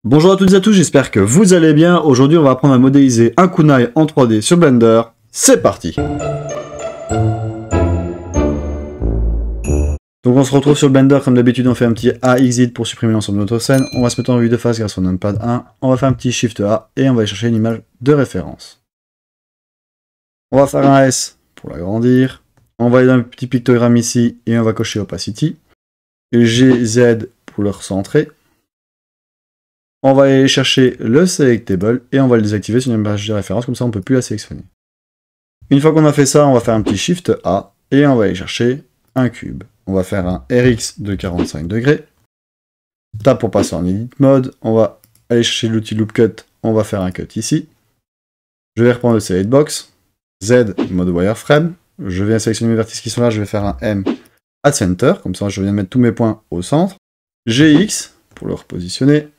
Bonjour à toutes et à tous, j'espère que vous allez bien. Aujourd'hui, on va apprendre à modéliser un kunai en 3D sur Blender. C'est parti! Donc on se retrouve sur Blender, comme d'habitude, on fait un petit AXID pour supprimer l'ensemble de notre scène. On va se mettre en vue de face grâce au numpad 1. On va faire un petit Shift A et on va aller chercher une image de référence. On va faire un S pour l'agrandir. On va aller dans un petit pictogramme ici et on va cocher Opacity. GZ pour le recentrer. On va aller chercher le Selectable et on va le désactiver sur une image de référence, comme ça on ne peut plus la sélectionner. Une fois qu'on a fait ça, on va faire un petit Shift A et on va aller chercher un cube. On va faire un RX de 45 degrés. Tab pour passer en Edit Mode. On va aller chercher l'outil Loop Cut. On va faire un cut ici. Je vais reprendre le Select Box. Z, mode Wireframe. Je viens sélectionner mes vertices qui sont là. Je vais faire un M at Center. Comme ça, je viens de mettre tous mes points au centre. GX pour le repositionner.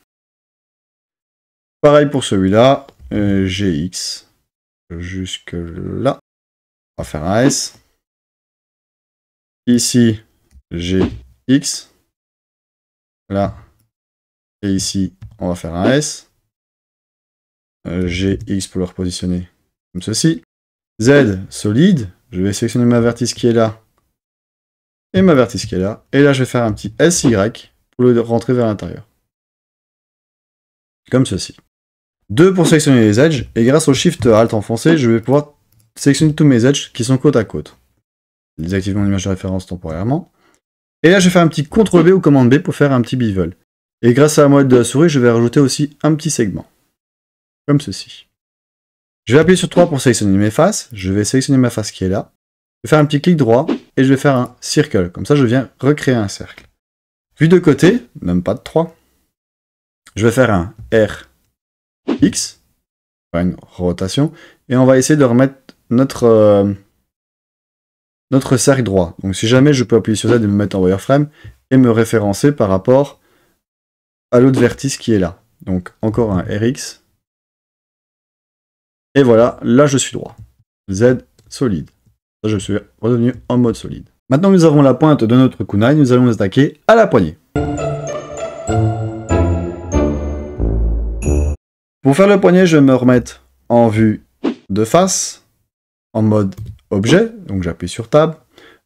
Pareil pour celui-là, GX jusque là. On va faire un S. Ici, GX. Là. Et ici, on va faire un S. GX pour le repositionner comme ceci. Z, solide. Je vais sélectionner ma vertice qui est là. Et ma vertice qui est là. Et là, je vais faire un petit SY pour le rentrer vers l'intérieur. Comme ceci. 2 pour sélectionner les edges, et grâce au Shift Alt enfoncé, je vais pouvoir sélectionner tous mes edges qui sont côte à côte. Désactiver mon image de référence temporairement. Et là, je vais faire un petit CTRL B ou commande B pour faire un petit bevel. Et grâce à la molette de la souris, je vais rajouter aussi un petit segment. Comme ceci. Je vais appuyer sur 3 pour sélectionner mes faces. Je vais sélectionner ma face qui est là. Je vais faire un petit clic droit, et je vais faire un circle. Comme ça, je viens recréer un cercle. Vue de côté, numpad 3. Je vais faire un R. X, une rotation, et on va essayer de remettre notre cercle droit. Donc si jamais je peux appuyer sur Z et me mettre en wireframe et me référencer par rapport à l'autre vertice qui est là. Donc encore un RX. Et voilà, là je suis droit. Z solide. Là je suis redevenu en mode solide. Maintenant que nous avons la pointe de notre kunai, nous allons nous attaquer à la poignée. Pour faire le poignet, je vais me remettre en vue de face, en mode objet, donc j'appuie sur Tab,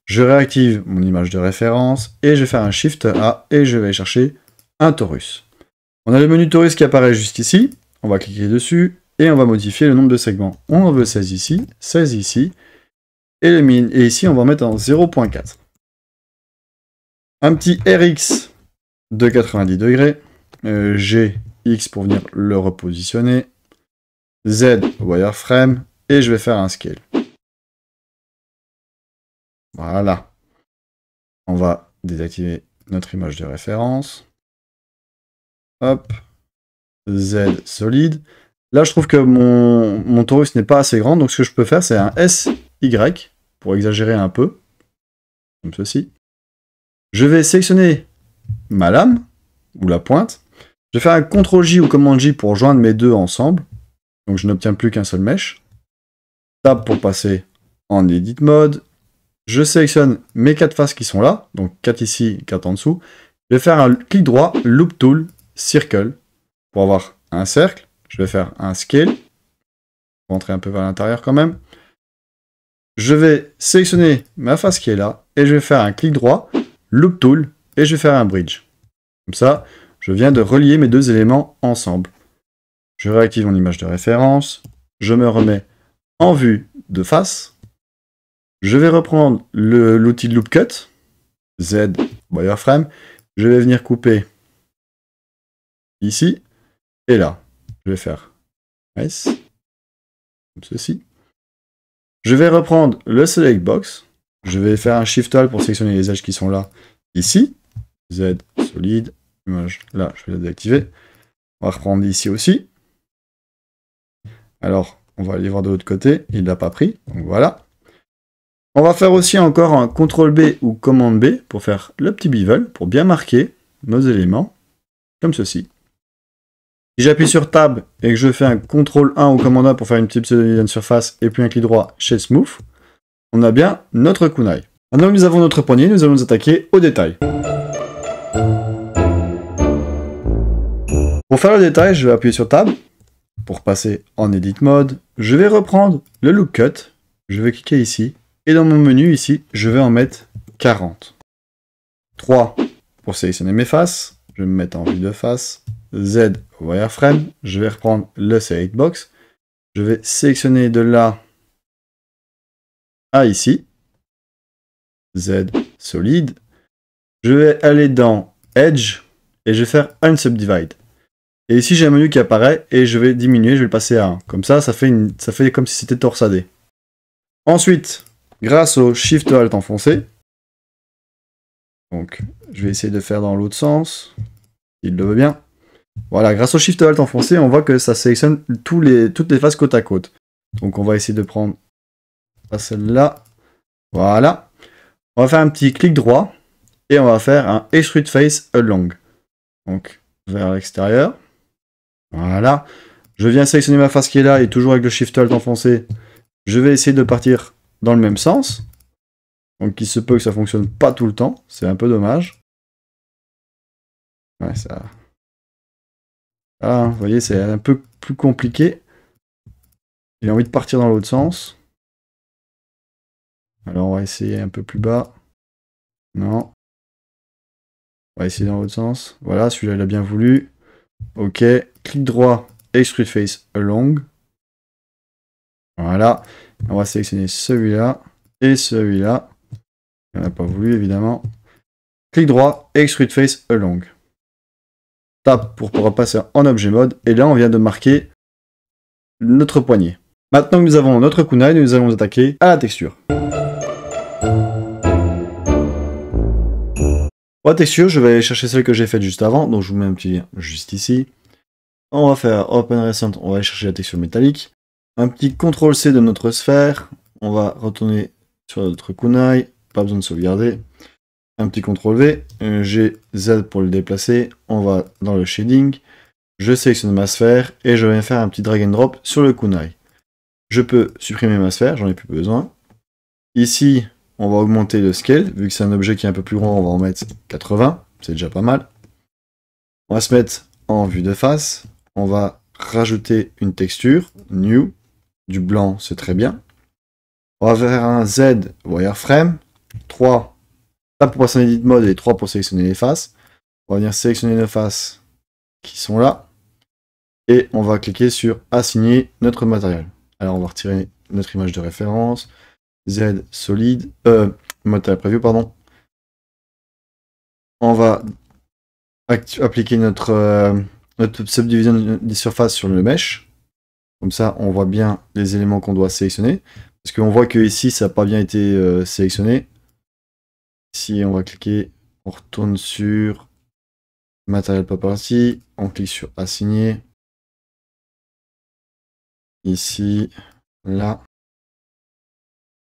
je réactive mon image de référence, et je vais faire un Shift A, et je vais chercher un torus. On a le menu torus qui apparaît juste ici, on va cliquer dessus, et on va modifier le nombre de segments. On en veut 16 ici, 16 ici, et ici on va mettre en 0.4. Un petit RX de 90 degrés, GX pour venir le repositionner, Z wireframe, et je vais faire un scale. Voilà. On va désactiver notre image de référence. Hop. Z solide. Là, je trouve que mon torus n'est pas assez grand, donc ce que je peux faire, c'est un SY, pour exagérer un peu, comme ceci. Je vais sélectionner ma lame, ou la pointe. Je vais faire un CTRL-J ou commande J pour joindre mes deux ensemble. Donc je n'obtiens plus qu'un seul mesh. Tab pour passer en Edit Mode. Je sélectionne mes 4 faces qui sont là. Donc 4 ici, 4 en dessous. Je vais faire un clic droit, Loop Tool, Circle. Pour avoir un cercle. Je vais faire un Scale. Rentrer un peu vers l'intérieur quand même. Je vais sélectionner ma face qui est là. Et je vais faire un clic droit, Loop Tool. Et je vais faire un Bridge. Comme ça, je viens de relier mes deux éléments ensemble. Je réactive mon image de référence. Je me remets en vue de face. Je vais reprendre l'outil Loop Cut. Z, wireframe. Je vais venir couper ici et là. Je vais faire S. Comme ceci. Je vais reprendre le Select Box. Je vais faire un Shift Alt pour sélectionner les edges qui sont là. Ici. Z, solide. Image. Là, je vais la désactiver. On va reprendre ici aussi. Alors, on va aller voir de l'autre côté. Il ne l'a pas pris. Donc voilà. On va faire aussi encore un CTRL B ou commande B pour faire le petit bevel, pour bien marquer nos éléments, comme ceci. Si j'appuie sur Tab et que je fais un CTRL 1 ou commande A pour faire une petite pseudo surface et puis un clic droit chez Smooth, on a bien notre kunai. Maintenant que nous avons notre poignet, nous allons nous attaquer au détail. Pour faire le détail, je vais appuyer sur Tab. Pour passer en Edit Mode, je vais reprendre le Look Cut. Je vais cliquer ici. Et dans mon menu ici, je vais en mettre 40. 3 pour sélectionner mes faces. Je vais me mettre en vue de face. Z Wireframe. Je vais reprendre le Select Box. Je vais sélectionner de là à ici. Z Solid. Je vais aller dans Edge et je vais faire Unsubdivide. Et ici j'ai un menu qui apparaît et je vais diminuer, je vais le passer à 1. Comme ça, ça fait comme si c'était torsadé. Ensuite, grâce au Shift Alt enfoncé, donc je vais essayer de faire dans l'autre sens, s'il le veut bien. Voilà, grâce au Shift Alt enfoncé, on voit que ça sélectionne toutes les faces côte à côte. Donc on va essayer de prendre celle-là. Voilà. On va faire un petit clic droit et on va faire un Extrude Face Along. Donc vers l'extérieur. Voilà. Je viens sélectionner ma face qui est là et toujours avec le Shift Alt enfoncé, je vais essayer de partir dans le même sens. Donc il se peut que ça fonctionne pas tout le temps, c'est un peu dommage. Ouais, ça... Ah, vous voyez, c'est un peu plus compliqué. J'ai envie de partir dans l'autre sens. Alors on va essayer un peu plus bas. Non. On va essayer dans l'autre sens. Voilà, celui-là il a bien voulu. Ok, clic droit, Extrude Face Along. Voilà. On va sélectionner celui-là et celui-là. Il n'a pas voulu évidemment. Clic droit, Extrude Face Along. Tape pour pouvoir passer en objet mode. Et là on vient de marquer notre poignet. Maintenant que nous avons notre kunai, nous allons nous attaquer à la texture. Pour la texture, je vais aller chercher celle que j'ai faite juste avant, donc je vous mets un petit lien juste ici. On va faire Open Recent, on va aller chercher la texture métallique. Un petit CTRL-C de notre sphère, on va retourner sur notre kunai, pas besoin de sauvegarder. Un petit CTRL-V, j'ai Z pour le déplacer, on va dans le shading, je sélectionne ma sphère et je vais faire un petit drag and drop sur le kunai. Je peux supprimer ma sphère, j'en ai plus besoin. Ici, on va augmenter le scale, vu que c'est un objet qui est un peu plus grand, on va en mettre 80, c'est déjà pas mal. On va se mettre en vue de face, on va rajouter une texture, New, du blanc c'est très bien. On va faire un Z Wireframe, 3 pour passer en Edit Mode et 3 pour sélectionner les faces. On va venir sélectionner nos faces qui sont là, et on va cliquer sur Assigner notre matériel. Alors on va retirer notre image de référence, Z Solid, Material Preview, pardon. On va appliquer notre subdivision des surfaces sur le mesh. Comme ça, on voit bien les éléments qu'on doit sélectionner. Parce qu'on voit que ici, ça n'a pas bien été sélectionné. Ici, on va cliquer, on retourne sur Material Property, on clique sur Assigner. Ici, là.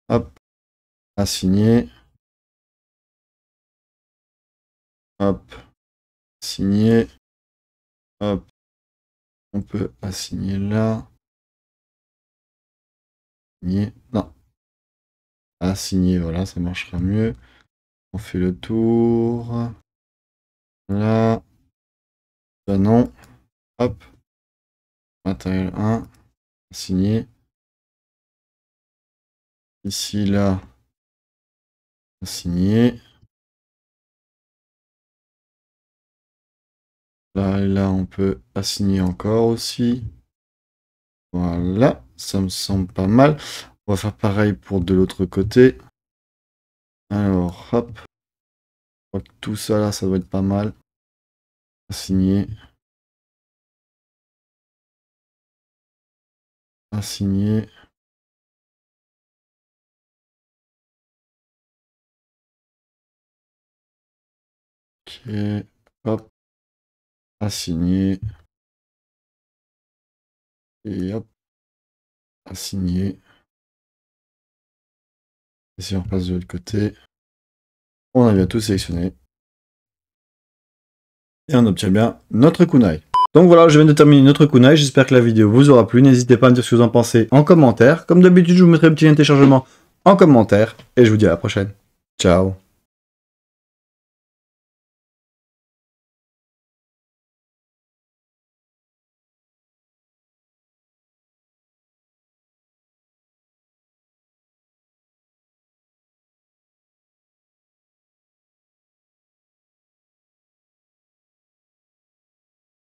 Hop, Assigner. Hop, assigner. Hop, on peut assigner là. Assigner. Non. Assigner, voilà, ça marchera mieux. On fait le tour. Là. Là, non. Hop. Matériel 1. Assigner. Ici, là. Assigner. Là et là, on peut assigner encore aussi. Voilà, ça me semble pas mal. On va faire pareil pour de l'autre côté. Alors, hop. Je crois que tout ça là, ça doit être pas mal. Assigner. Assigner. Ok, hop. Assigner. Et hop. Assigner. Et si on passe de l'autre côté, on a bien tout sélectionné. Et on obtient bien notre kunai. Donc voilà, je viens de terminer notre kunai. J'espère que la vidéo vous aura plu. N'hésitez pas à me dire ce que vous en pensez en commentaire. Comme d'habitude, je vous mettrai un petit lien de téléchargement en commentaire. Et je vous dis à la prochaine. Ciao.